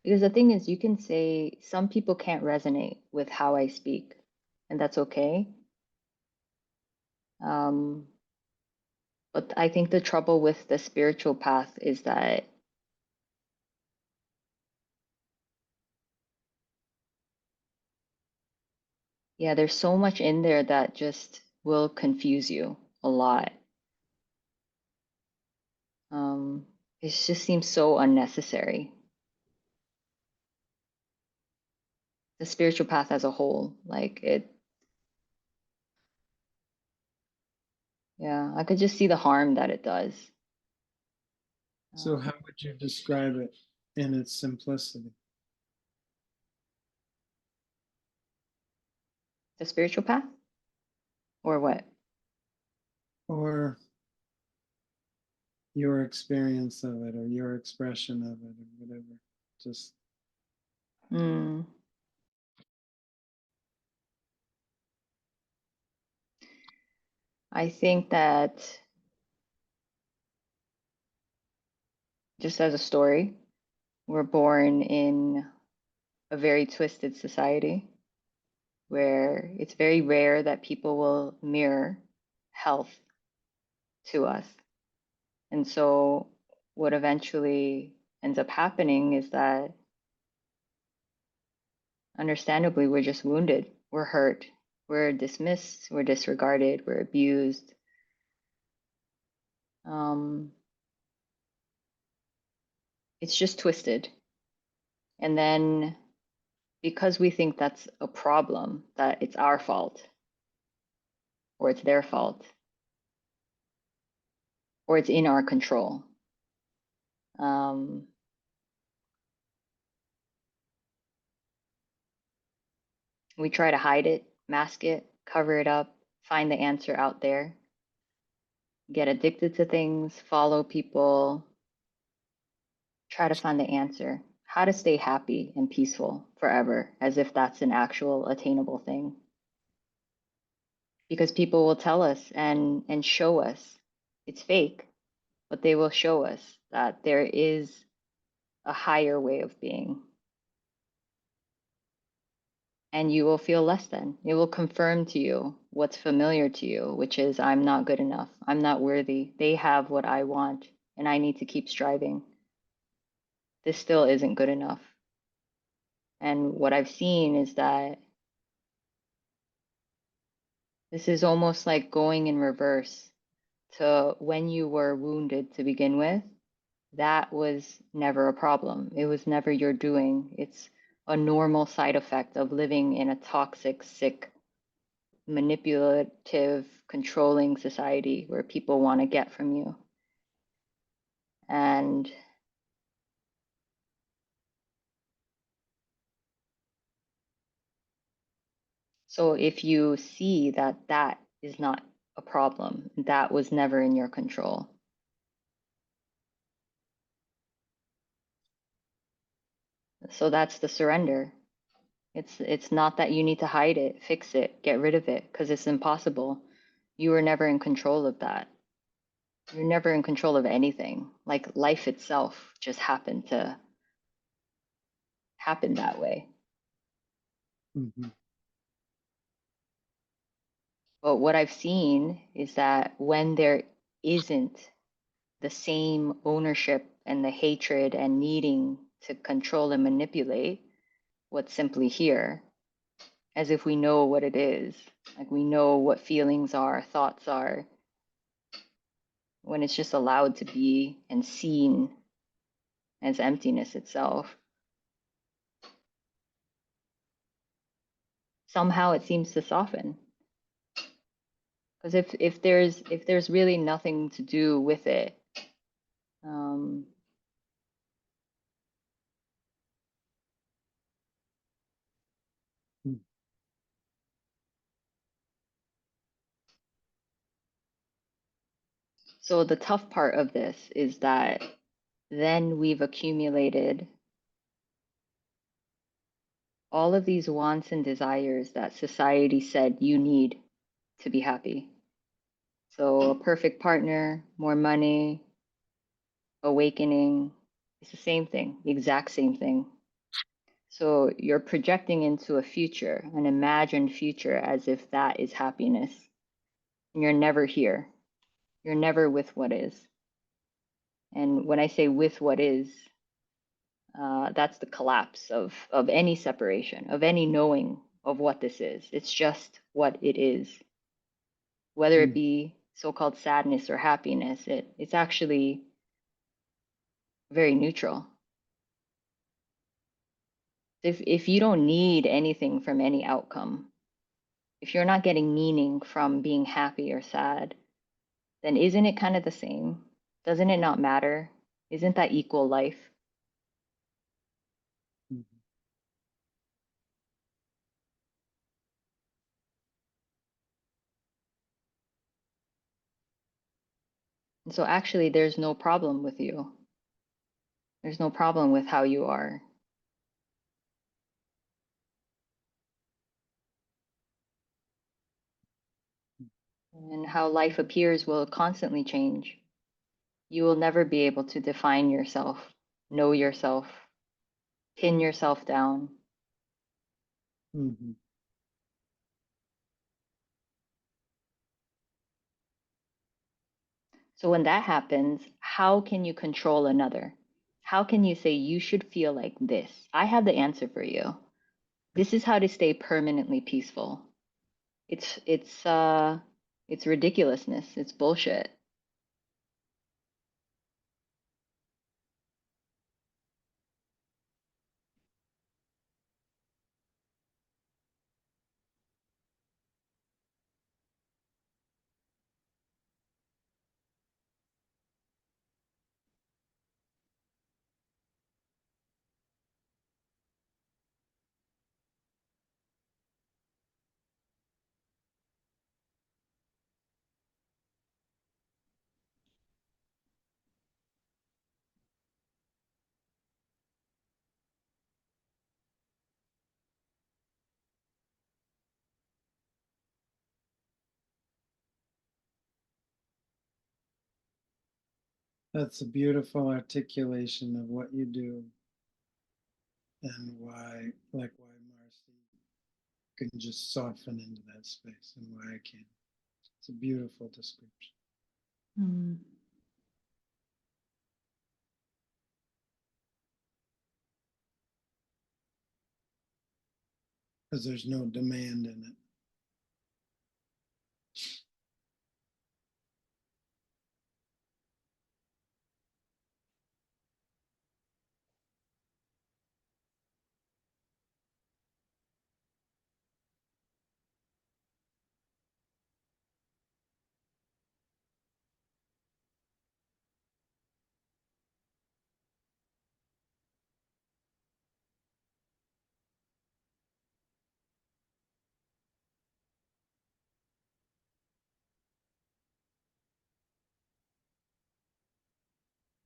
Because the thing is, you can say some people can't resonate with how I speak, and that's okay. But I think the trouble with the spiritual path is that yeah, there's so much in there that just will confuse you a lot. It just seems so unnecessary. The spiritual path as a whole, like it, yeah, I could just see the harm that it does. So how would you describe it in its simplicity? The spiritual path, or what? Or your experience of it, or your expression of it, or whatever. Just Mm. I think that just as a story, we're born in a very twisted society where it's very rare that people will mirror health to us. And so, what eventually ends up happening is that, understandably, we're just wounded, we're hurt, we're dismissed, we're disregarded, we're abused. Um, it's just twisted. And then, because we think that's a problem, that it's our fault, or it's their fault, or it's in our control. Um, we try to hide it, mask it, cover it up, find the answer out there, get addicted to things, follow people, try to find the answer. How to stay happy and peaceful forever, as if that's an actual attainable thing. Because people will tell us and show us it's fake, but they will show us that there is a higher way of being. And you will feel less than. It will confirm to you what's familiar to you, which is I'm not good enough. I'm not worthy. They have what I want, and I need to keep striving. This still isn't good enough. And what I've seen is that this is almost like going in reverse to when you were wounded to begin with. That was never a problem. It was never your doing. It's a normal side effect of living in a toxic, sick, manipulative, controlling society where people want to get from you. And so if you see that that is not a problem, that was never in your control. So that's the surrender. It's not that you need to hide it, fix it, get rid of it, because it's impossible. You were never in control of that. You're never in control of anything. Like life itself just happened to happen that way. mm-hmm. But what I've seen is that when there isn't the same ownership and the hatred and needing to control and manipulate what's simply here, as if we know what it is, like we know what feelings are, thoughts are, when it's just allowed to be and seen as emptiness itself. Somehow it seems to soften. Because if there's really nothing to do with it, um, Mm. so the tough part of this is that then we've accumulated all of these wants and desires that society said you need to be happy. So a perfect partner, more money, awakening, it's the same thing, the exact same thing. So you're projecting into a future, an imagined future, as if that is happiness. And you're never here. You're never with what is. And when I say with what is, that's the collapse of any separation, of any knowing of what this is. It's just what it is. Whether it Mm. be so-called sadness or happiness, it's actually very neutral. If you don't need anything from any outcome, if you're not getting meaning from being happy or sad, then isn't it kind of the same? Doesn't it not matter? Isn't that equal life? Mhm. And so actually, there's no problem with you. There's no problem with how you are. And how life appears will constantly change. You will never be able to define yourself, know yourself, pin yourself down. Mhm. So when that happens, how can you control another? How can you say you should feel like this? I have the answer for you. This is how to stay permanently peaceful. It's ridiculousness. It's bullshit. That's a beautiful articulation of what you do and why, like why Marcy can just soften into that space and why I can't. It's a beautiful description. Mm. Because there's no demand in it.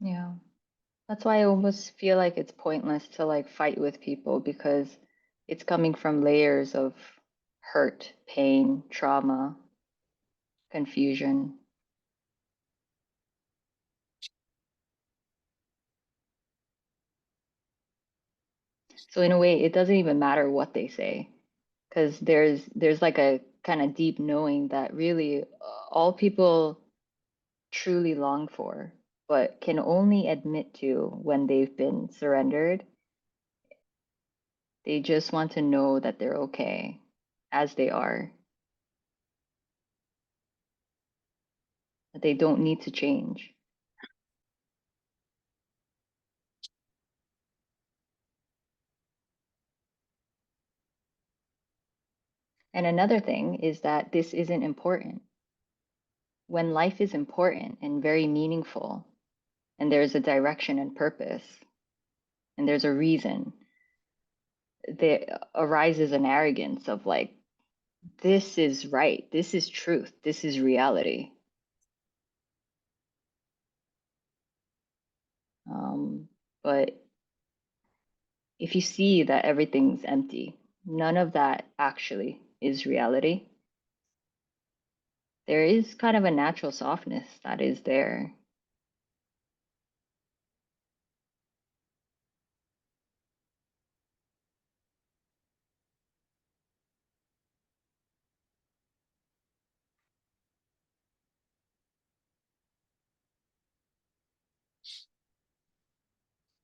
Yeah. That's why I almost feel like it's pointless to like fight with people because it's coming from layers of hurt, pain, trauma, confusion. So in a way, it doesn't even matter what they say because there's like a kind of deep knowing that really all people truly long for, but can only admit to when they've been surrendered. They just want to know that they're okay as they are, that they don't need to change. And another thing is that this isn't important. When life is important and very meaningful, and there's a direction and purpose, and there's a reason, there arises an arrogance of like, this is right, this is truth, this is reality. But if you see that everything's empty, none of that actually is reality. There is kind of a natural softness that is there.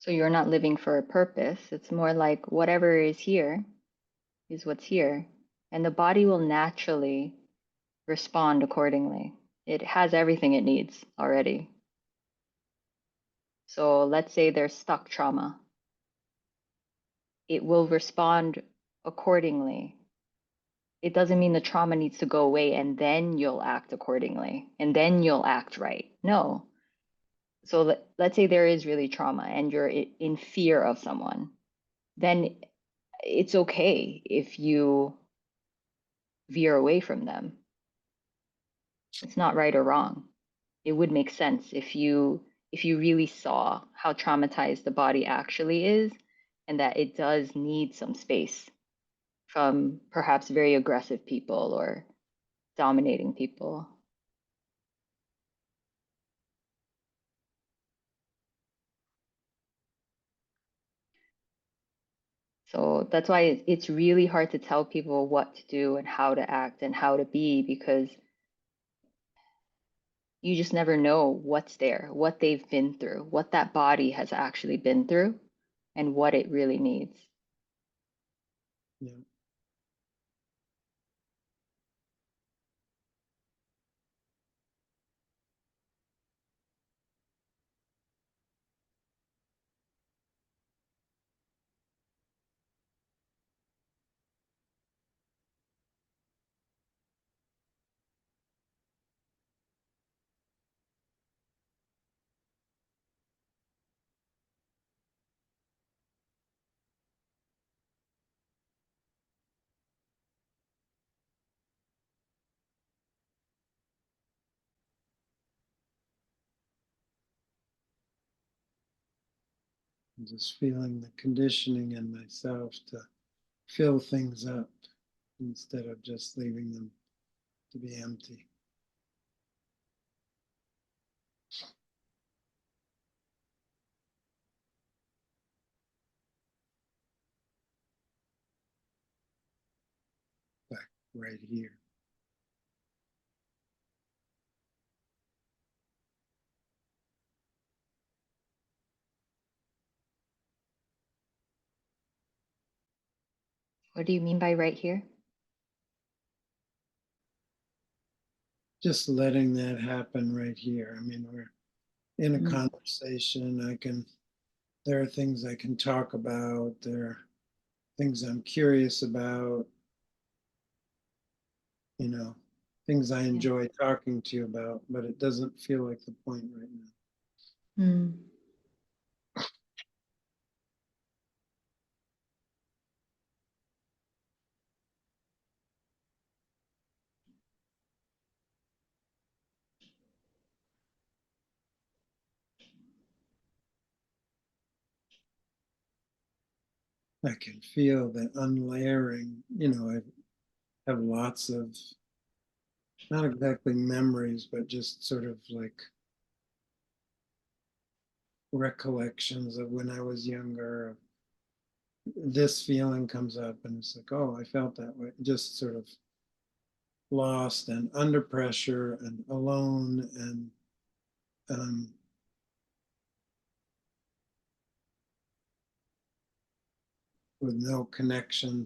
So you're not living for a purpose. It's more like whatever is here is what's here. And the body will naturally respond accordingly. It has everything it needs already. So let's say there's stuck trauma. It will respond accordingly. It doesn't mean the trauma needs to go away and then you'll act accordingly and then you'll act right. No. So let's say there is really trauma and you're in fear of someone, then it's okay if you veer away from them. It's not right or wrong. It would make sense if you really saw how traumatized the body actually is and that it does need some space from perhaps very aggressive people or dominating people. So that's why it's really hard to tell people what to do and how to act and how to be, because you just never know what's there, what they've been through, what that body has actually been through, and what it really needs. Yeah. And just feeling the conditioning in myself to fill things up instead of just leaving them to be empty. Back right here. What do you mean by right here? Just letting that happen right here. I mean, we're in a Mm. conversation. There are things I can talk about. There are things I'm curious about, you know, things I Yeah. enjoy talking to you about, but it doesn't feel like the point right now. Mm. I can feel the unlayering. I have lots of, not exactly memories, but just sort of like recollections of when I was younger. This feeling comes up and it's like, oh, I felt that way. Just sort of lost and under pressure and alone and um, with no connection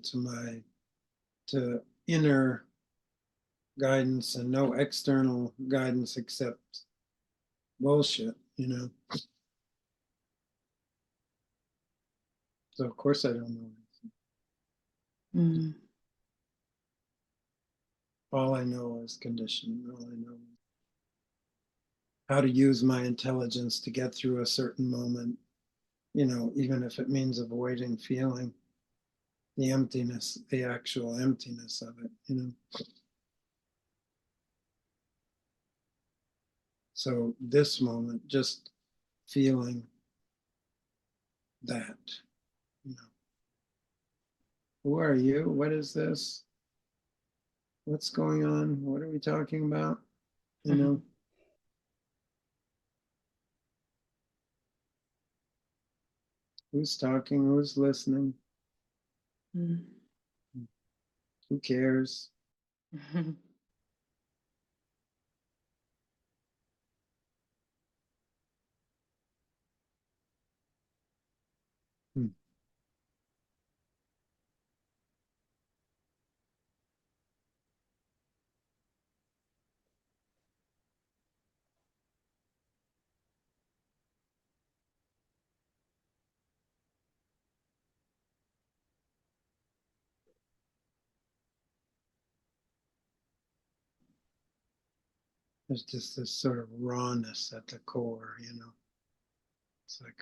to inner guidance and no external guidance except bullshit. So of course I don't know anything. Mm. All I know is conditioning. All I know is how to use my intelligence to get through a certain moment, even if it means avoiding feeling the emptiness, the actual emptiness of it. So this moment, just feeling that, you know, who are you? What is this? What's going on? What are we talking about? You know, who's talking? Who's listening? Mm. Who cares? There's just this sort of rawness at the core, you know. It's like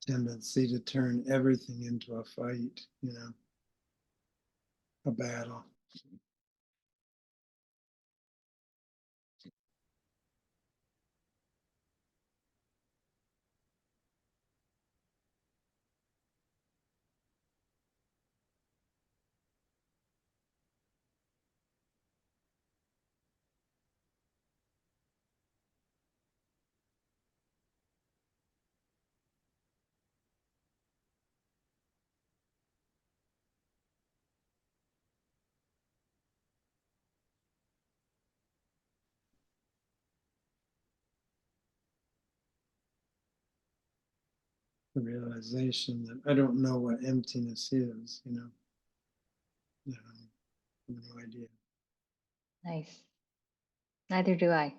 tendency to turn everything into a fight, you know, a battle. The realization that I don't know what emptiness is, you know. I have no idea. Nice. Neither do I.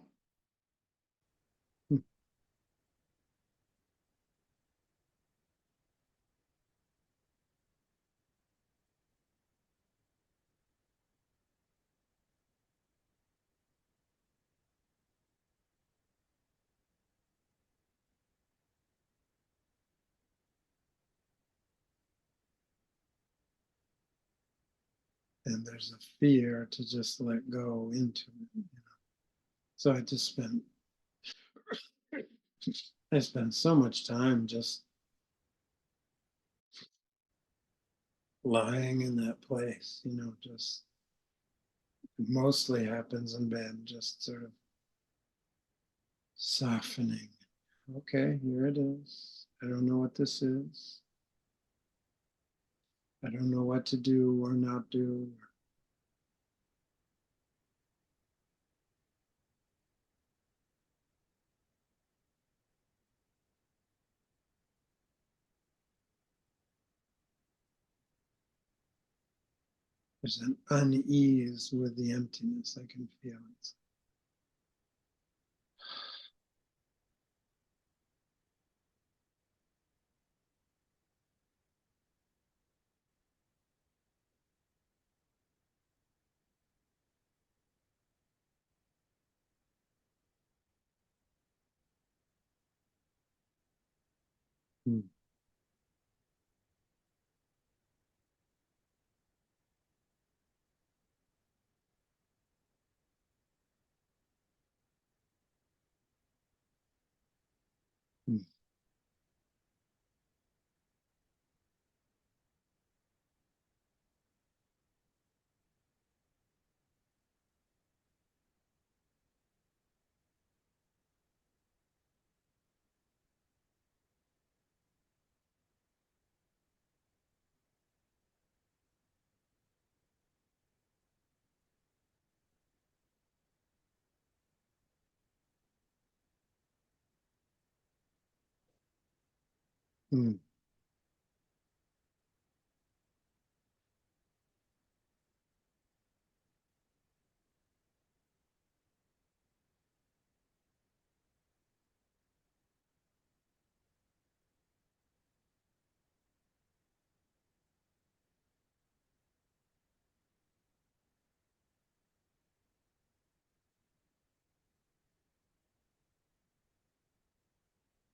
And there's a fear to just let go into it, you know. So I spend so much time just lying in that place, you know, just mostly happens in bed, just sort of softening. Okay, here it is. I don't know what this is. I don't know what to do or not do. There's an unease with the emptiness. I can feel it. Hmm. Hmm. Hmm.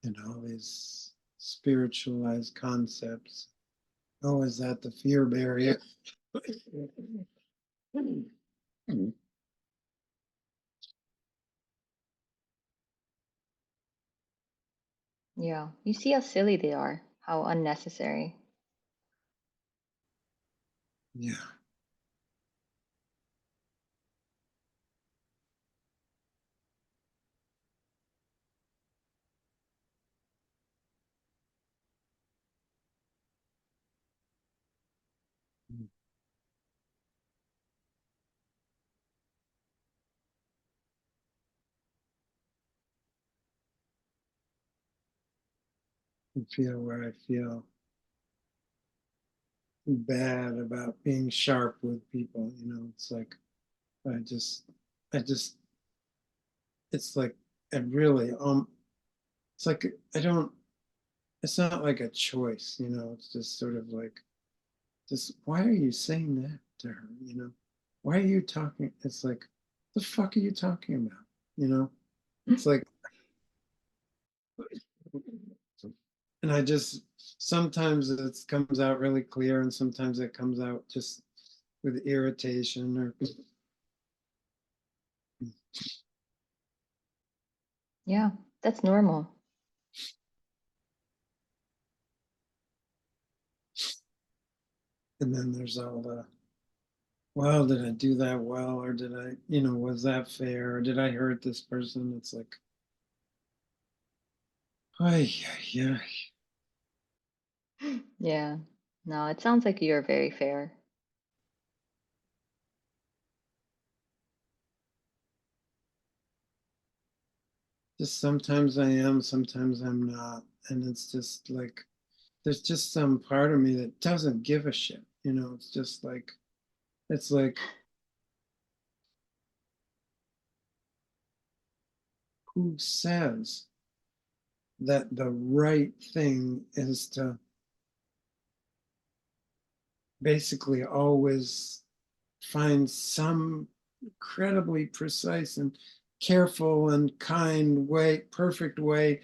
And all these spiritualized concepts. Oh, is that the fear barrier? Yeah. You see how silly they are, how unnecessary. Yeah. I feel where I feel bad about being sharp with people. You know, it's like I just, I just, it's like I really, it's like I don't. It's not like a choice. You know, it's just sort of like, just why are you saying that to her? You know, why are you talking? It's like, the fuck are you talking about? You know, it's like, and I just sometimes it comes out really clear, and sometimes it comes out just with irritation or. Yeah, that's normal. And then there's all the, well, did I do that well? Or did I, you know, was that fair? Or did I hurt this person? It's like, ay, yeah. Yeah. No, it sounds like you're very fair. Just sometimes I am, sometimes I'm not. And it's just like, there's just some part of me that doesn't give a shit. You know, it's just like, it's like, who says that the right thing is to basically always find some incredibly precise and careful and kind way, perfect way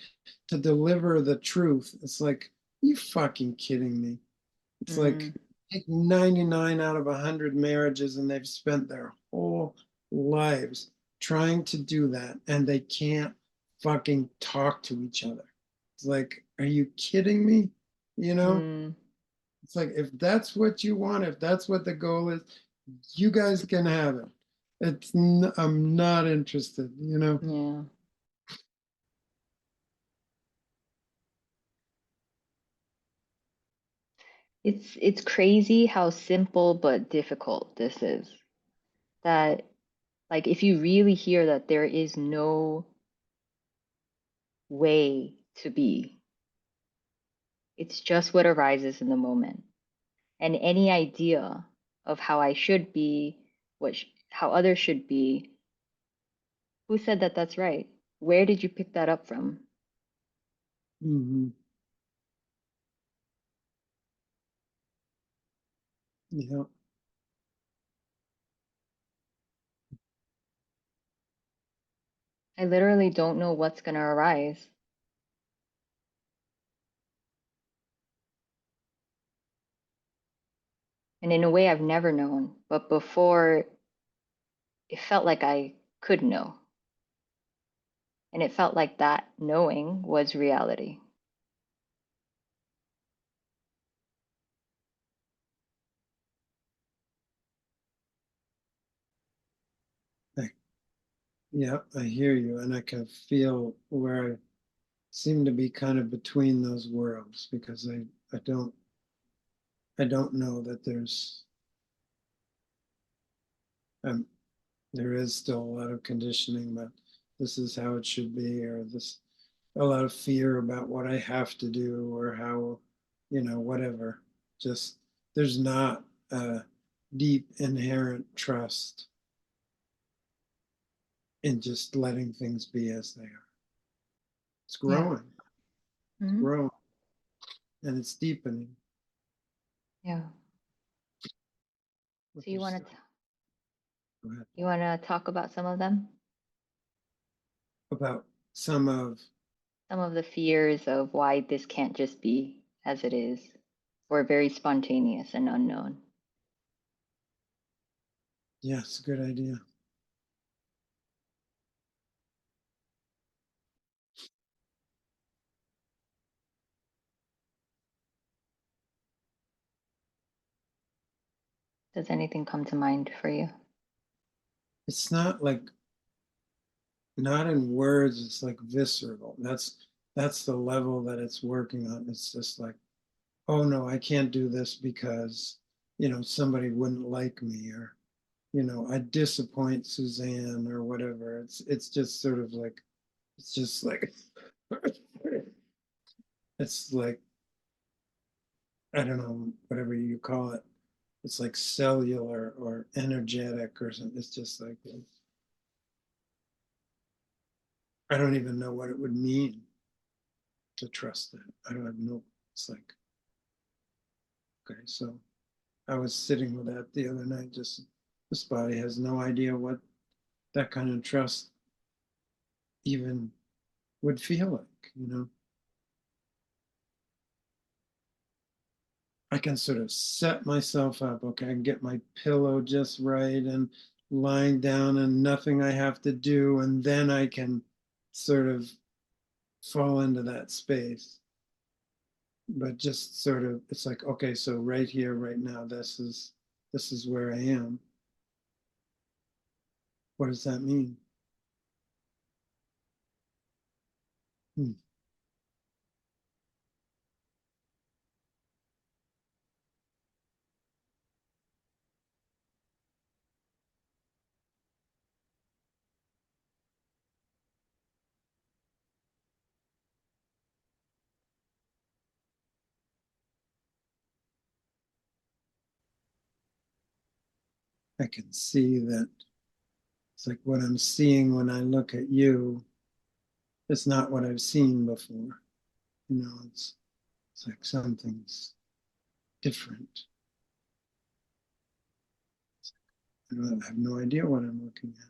to deliver the truth? It's like, you fucking kidding me? It's like, Mm, take 99 out of 100 marriages and they've spent their whole lives trying to do that and they can't fucking talk to each other. It's like, are you kidding me? You know? mm, It's like, if that's what you want, if that's what the goal is, you guys can have it. I'm not interested, you know? yeah. It's crazy how simple but difficult this is. That like if you really hear that there is no way to be, it's just what arises in the moment. And any idea of how I should be, how others should be, who said that that's right? Where did you pick that up from? Hmm. Yeah. I literally don't know what's going to arise. And in a way, I've never known. But before, it felt like I could know. And it felt like that knowing was reality. I, yeah, I hear you. And I can feel where I seem to be kind of between those worlds because I don't know that um, there is still a lot of conditioning, but this is how it should be, or this, a lot of fear about what I have to do or how, you know, whatever. Just, there's not a deep inherent trust in just letting things be as they are. It's Yeah. growing, it's Hmm. growing, and it's deepening. Yeah. But So there's still, go ahead. you want to talk about some of them? About some of, Some of the fears of why this can't just be as it is, or very spontaneous and unknown. yes, good idea. Does anything come to mind for you? It's not like, not in words, it's like visceral. That's the level that it's working on. It's just like, oh no, I can't do this because somebody wouldn't like me, or, I'd disappoint Suzanne or whatever. It's just sort of like, it's just like, it's like, I don't know, whatever you call it. It's like cellular or energetic or something. It's just like, I don't even know what it would mean to trust that. I don't have no, it's like, okay, so I was sitting with that the other night, just this body has no idea what that kind of trust even would feel like. I can sort of set myself up. Okay, I can get my pillow just right and lying down and nothing I have to do. And then I can sort of fall into that space. But just sort of, it's like, okay, so right here, right now, this is where I am. What does that mean? Hmm. I can see that it's like what I'm seeing when I look at you is not what I've seen before. It's like something's different. I have no idea what I'm looking at.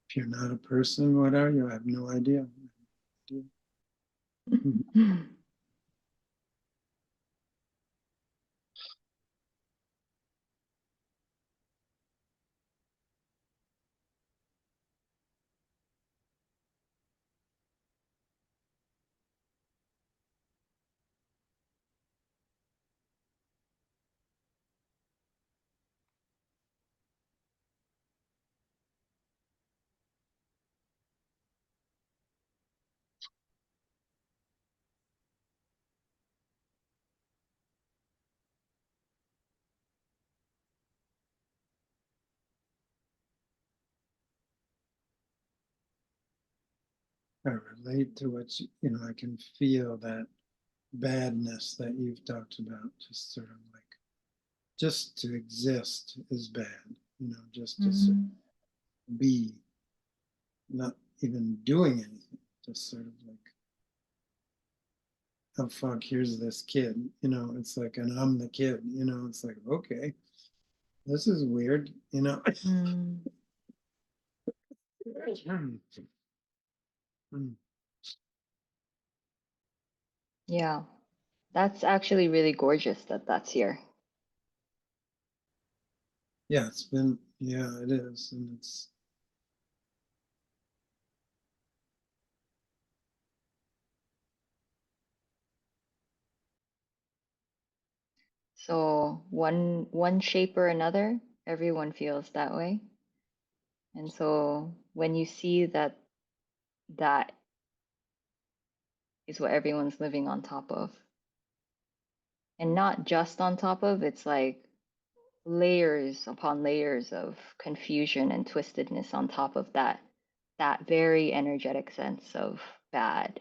If you're not a person, what are you? I have no idea. I relate to I can feel that badness that you've talked about, just sort of like, just to exist is bad, just to sort Mhm. of be, not even doing anything, just sort of like, oh fuck, here's this kid, it's like, and I'm the kid, it's like, okay, this is weird. Mm. Yeah, that's actually really gorgeous that that's here. Yeah, yeah, it is. And So one shape or another, everyone feels that way. And so when you see that that is what everyone's living on top of, and not just on top of, it's like layers upon layers of confusion and twistedness on top of that very energetic sense of bad.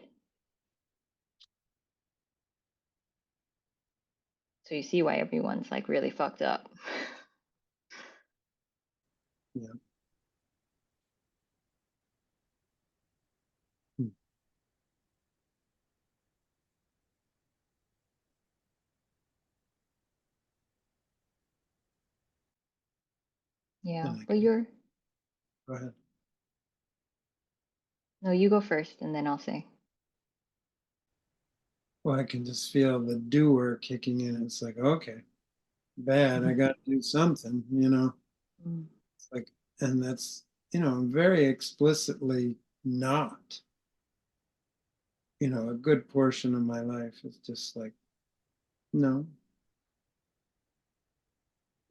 So you see why everyone's like really fucked up. yeah. Hmm. Yeah, And I but can you're go ahead. no, you go first and then I'll say. Well, I can just feel the doer kicking in. It's like, okay, bad. I got to do something. Mm. It's like, and that's, very explicitly not, a good portion of my life is just like, no,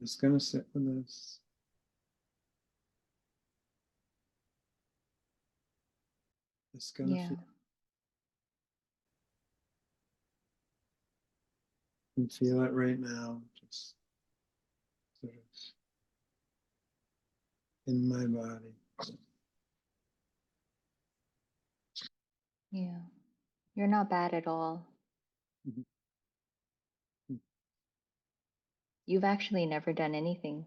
just going to sit with this. Just going to Yeah. feel. can feel it right now, just sort of in my body. Yeah. You're not bad at all. Mhm. You've actually never done anything.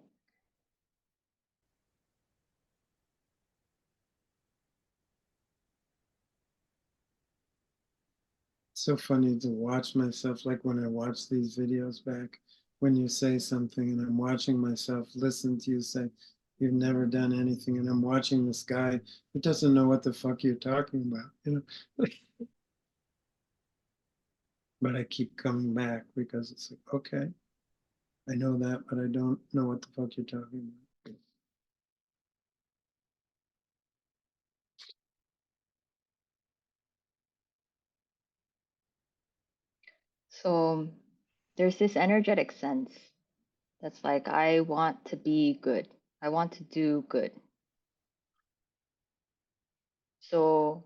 So funny to watch myself, like when I watch these videos back, when you say something and I'm watching myself listen to you say, you've never done anything, and I'm watching this guy who doesn't know what the fuck you're talking about, But I keep coming back because it's like, okay, I know that, but I don't know what the fuck you're talking about. So there's this energetic sense that's like, I want to be good. I want to do good. So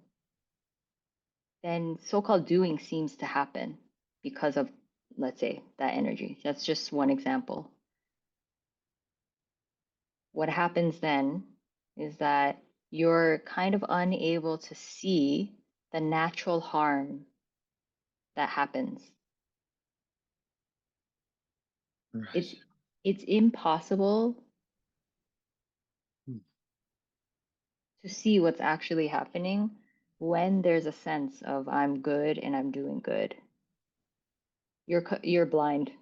then so-called doing seems to happen because of, let's say, that energy. That's just one example. What happens then is that you're kind of unable to see the natural harm that happens. It's Right. it's impossible Hmm. to see what's actually happening when there's a sense of I'm good and I'm doing good. You're blind.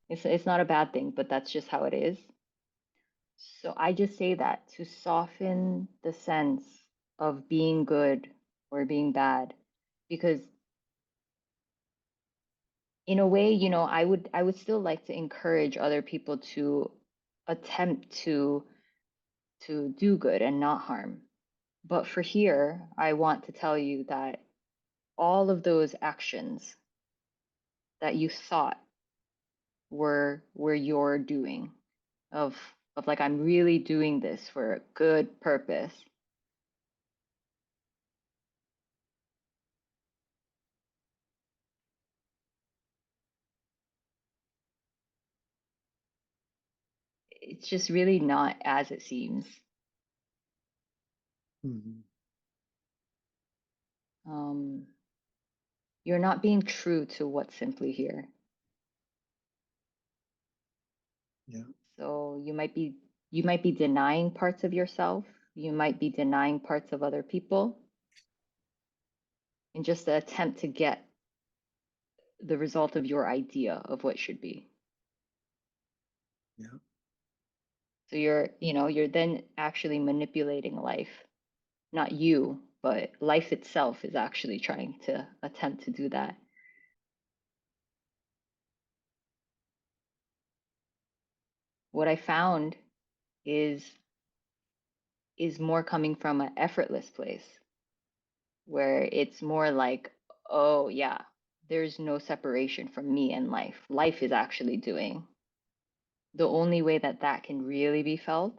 It's not a bad thing, but that's just how it is. So I just say that to soften the sense of being good or being bad, because in a way, I would still like to encourage other people to attempt to do good and not harm. But for here, I want to tell you that all of those actions that you thought were your doing of like I'm really doing this for a good purpose. It's just really not as it seems. Mhm. Um, you're not being true to what's simply here. Yeah. So you might be denying parts of yourself. You might be denying parts of other people in just the attempt to get the result of your idea of what should be. Yeah. So you're then actually manipulating life. Not you, but life itself is actually trying to attempt to do that. What I found is is more coming from an effortless place where it's more like, oh yeah, there's no separation from me and life. Life is actually doing. The only way that that can really be felt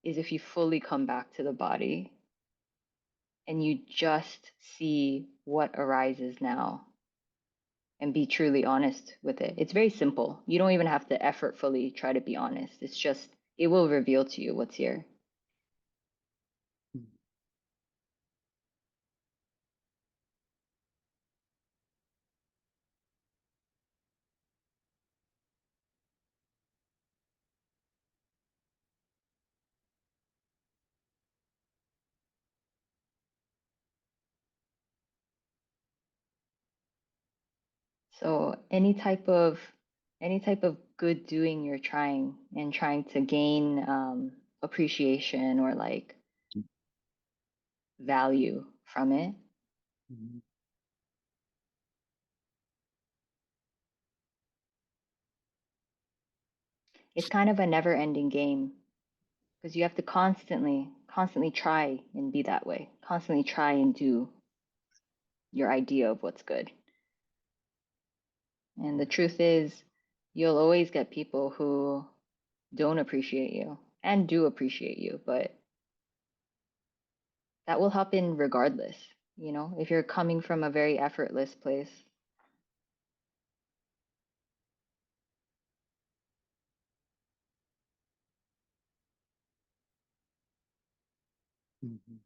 is if you fully come back to the body and you just see what arises now and be truly honest with it. It's very simple. You don't even have to effortfully try to be honest. It's just, it will reveal to you what's here. Mhm. So any type of good doing you're trying and trying to gain appreciation or like value from it, Mhm. it's kind of a never-ending game because you have to constantly try and be that way, constantly try and do your idea of what's good. And the Right. truth is, you'll always get people who don't appreciate you and do appreciate you, but that will happen regardless. If you're coming from a very effortless place, Mhm.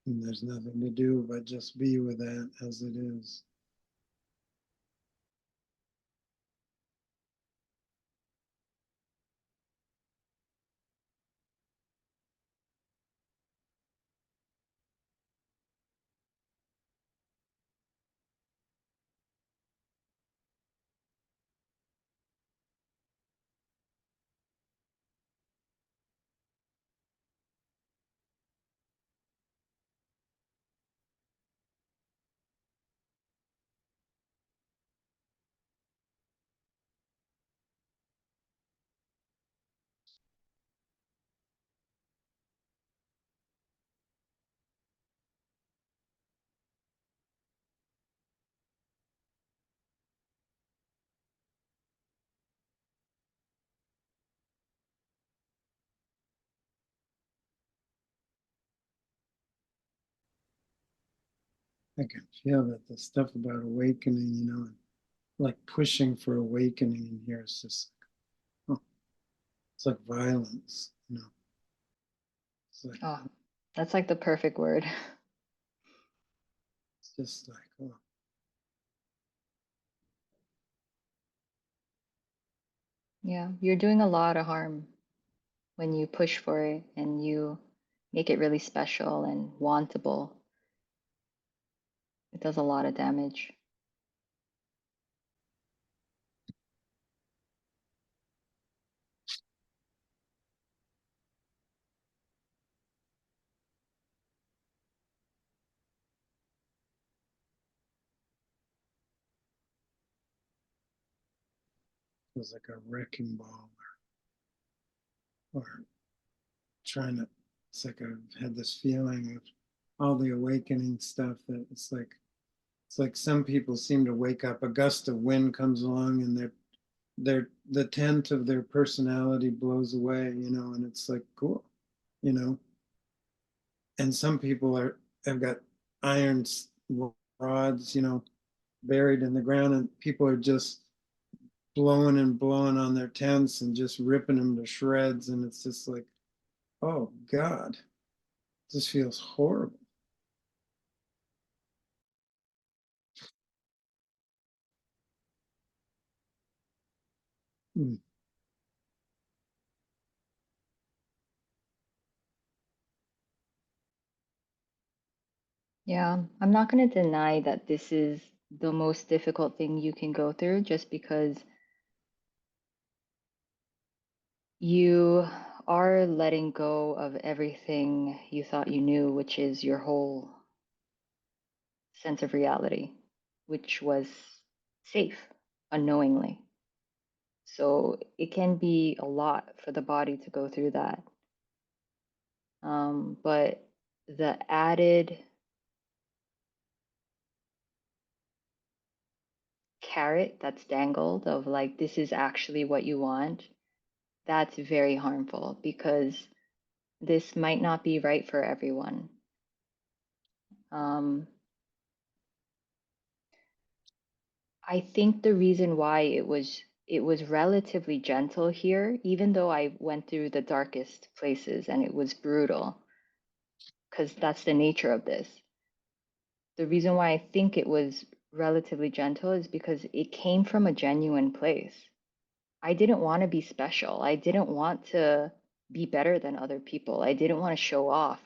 And there's nothing to do but just be with that as it is. I can feel that the stuff about awakening, like pushing for awakening in here is just like, oh, it's like violence. It's like, Oh, that's like the perfect word. it's just like, oh, Yeah, you're doing a lot of harm when you push for it and you make it really special and wantable. It does a lot of damage. it's like a wrecking ball or trying to, it's like I've had this feeling of all the awakening stuff that it's like some people seem to wake up, a gust of wind comes along and the tent of their personality blows away, and it's like cool, you know. And some people have got iron rods, buried in the ground, and people are just blowing and blowing on their tents and just ripping them to shreds, and it's just like, oh God, this feels horrible. Mm. Yeah, I'm not going to deny that this is the most difficult thing you can go through just because you are letting go of everything you thought you knew, which is your whole sense of reality, which was safe unknowingly. So it can be a lot for the body to go through that. But the added carrot that's dangled of like, this is actually what you want, that's very harmful because this might not be right for everyone. Um, I think the reason why it was relatively gentle here, even though I went through the darkest places and it was brutal, because that's the nature of this. The reason why I think it was relatively gentle is because it came from a genuine place. I didn't want to be special. I didn't want to be better than other people. I didn't want to show off.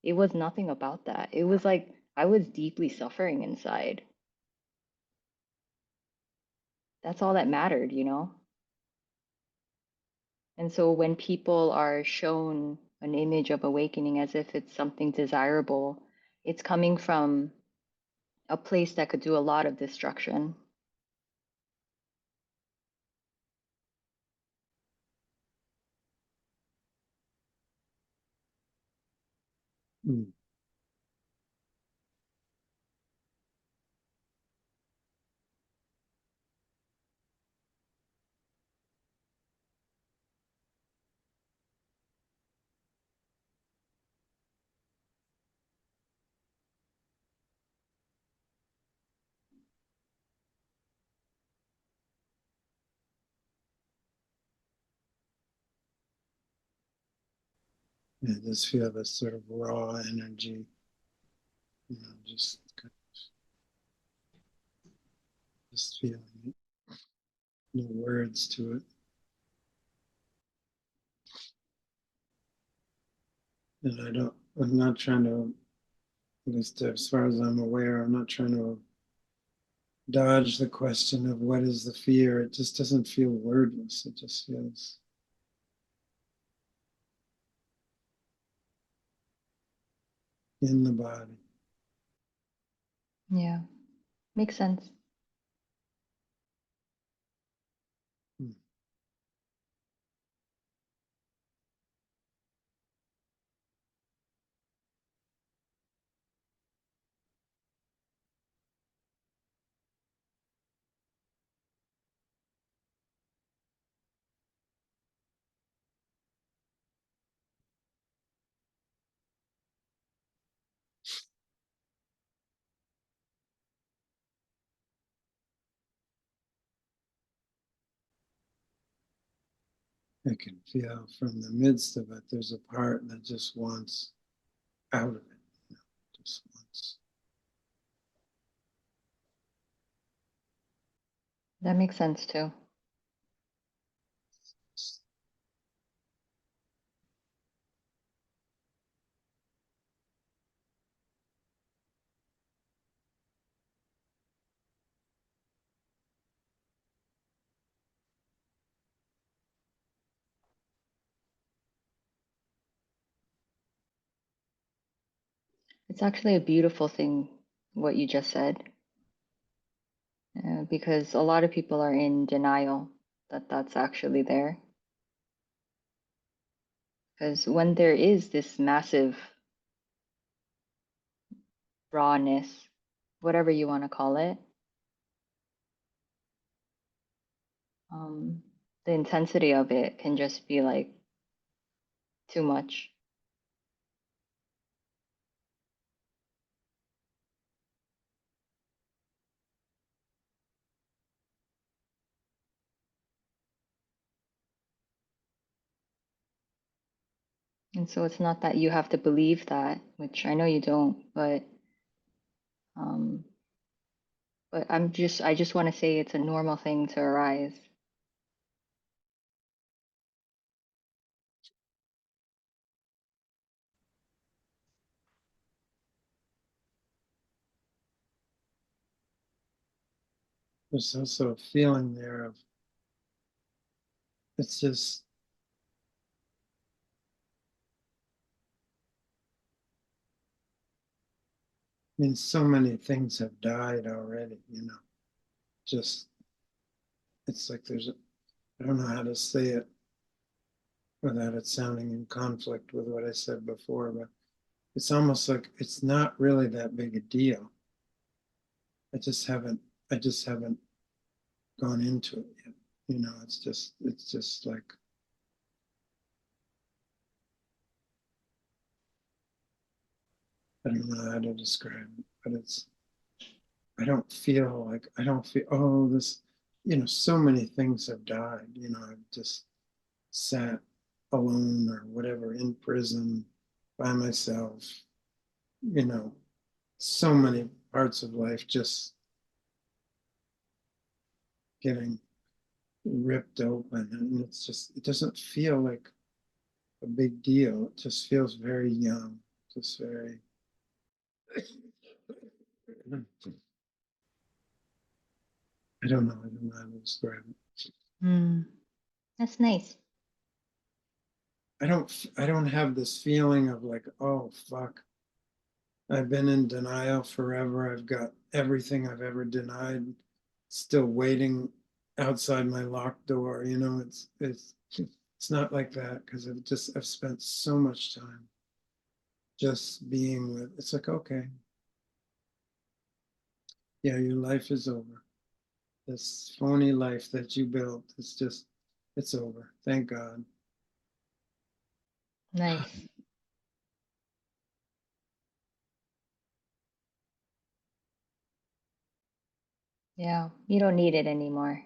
It was nothing about that. It was like I was deeply suffering inside. That's all that mattered, you know? And so when people are shown an image of awakening as if it's something desirable, it's coming from a place that could do a lot of destruction. Mm. I just feel this sort of raw energy, just kind of just feeling it. No words to it. And I'm not trying to, at least as far as I'm aware, I'm not trying to dodge the question of what is the fear. It just doesn't feel wordless. It just feels in the body. Yeah, makes sense. Hmm. I can feel from the midst of it, there's a part that just wants out of it, just wants. That makes sense too. It's actually a beautiful thing, what you just said, because a lot of people are in denial that that's actually there. Because when there is this massive rawness, whatever you want to call it, um, the intensity of it can just be like too much. And so it's not that you have to believe that, which I know you don't, um, but I just want to say it's a normal thing to arise. There's also a feeling there of, it's just, I mean, so many things have died already, just, it's like I don't know how to say it without it sounding in conflict with what I said before, but it's almost like it's not really that big a deal. I just haven't, I just haven't gone into it yet. It's just like, I don't know how to describe it, but I don't feel, oh, this, so many things have died. I've just sat alone or whatever in prison by myself, you know, so many parts of life just getting ripped open. And it doesn't feel like a big deal. It just feels very young, just very, I I don't know. I don't know how to describe it. Mm. That's nice. I don't have this feeling of like, oh fuck, I've been in denial forever. I've got everything I've ever denied still waiting outside my locked door. You know, it's not like that because I've spent so much time just being with. It's like, okay, yeah, your life is over. This phony life that you built, it's over. Thank God. Nice. Yeah, you don't need it anymore.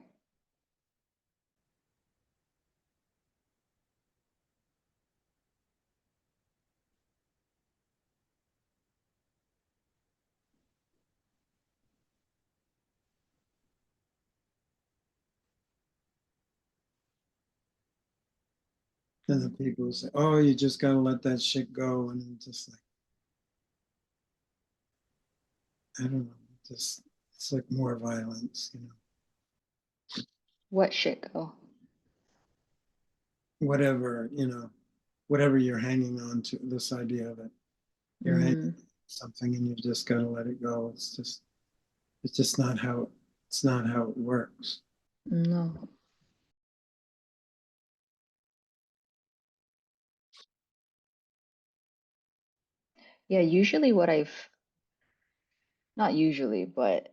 And the people say, oh, you just got to let that shit go. And I'm just like, I don't know, just it's like more violence, you know. What should go? Whatever, you know, whatever you're hanging on to, this idea of it. You're hanging Mm, on to something and you just gotta let it go. It's just not how it's not how it works. no. Yeah, usually what I've not usually, but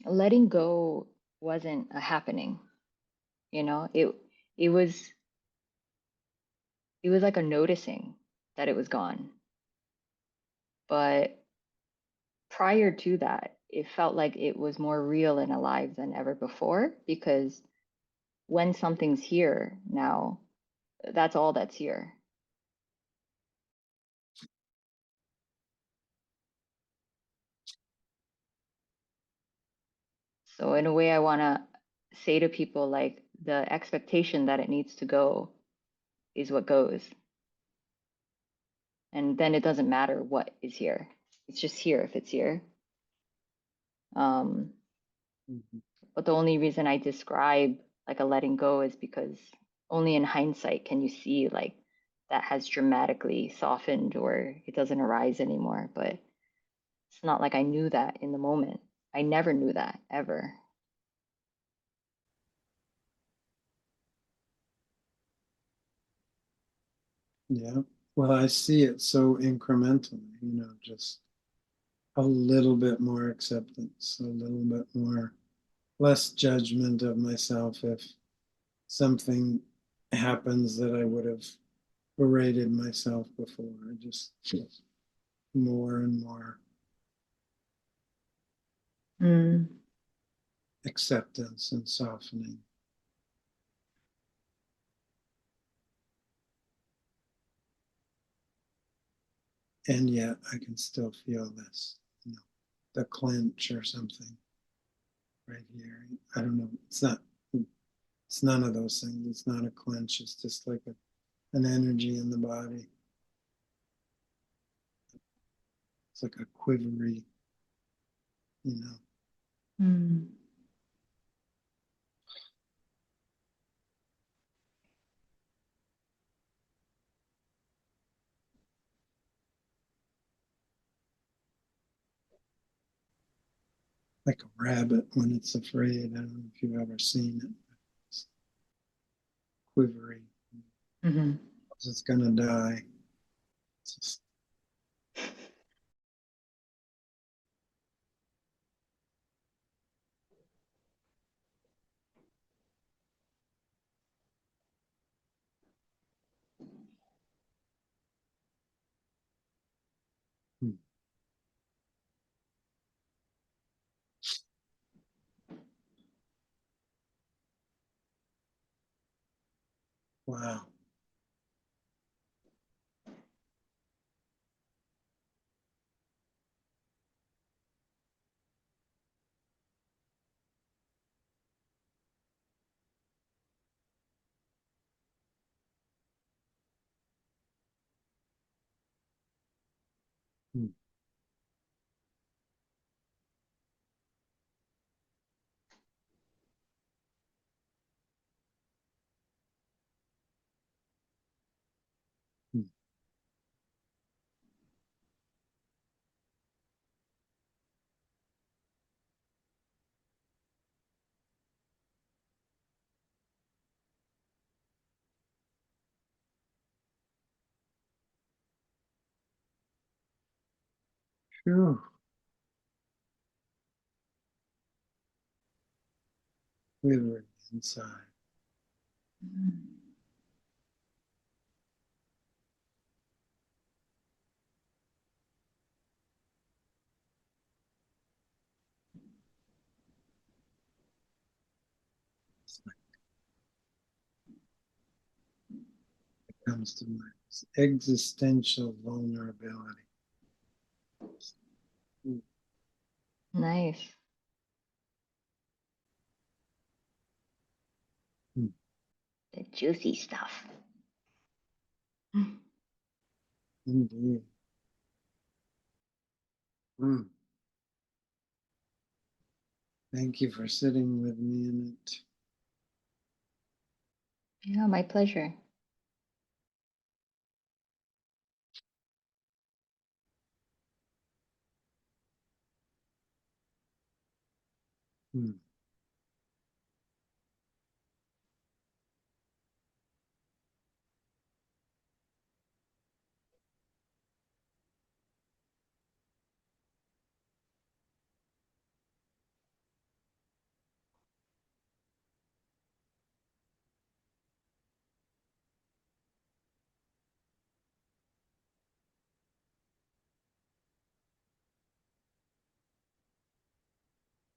letting go wasn't a happening, you know? It was it was like a noticing that it was gone. But prior to that, it felt like it was more real and alive than ever before because when something's here now, that's all that's here. So in a way, I want to say to people like the expectation that it needs to go is what goes. And then it doesn't matter what is here. It's just here if it's here. Um, Mhm. but the only reason I describe like a letting go is because only in hindsight can you see like that has dramatically softened or it doesn't arise anymore. But it's not like I knew that in the moment. I never knew that ever. Yeah. Well, I see it so incrementally, you know, just a little bit more acceptance, a little bit more less judgment of myself if something happens that I would have berated myself before. I just more and more Mm, acceptance and softening. And yet I can still feel this, you know, the clench or something right here. I don't know. It's none of those things. It's not a clench. It's just like an energy in the body. It's like a quivery, you know. mm. Like a rabbit when it's afraid. I don't know if you've ever seen it. It's quivery. Hmm. It's gonna die. It's just, hmm. Wow. Hmm. Phew. Quivering inside. It's like it comes to mind. It's existential vulnerability. Nice. Mm. The juicy stuff. Indeed. Mm. Thank you for sitting with me in it. Yeah, my pleasure. Mm.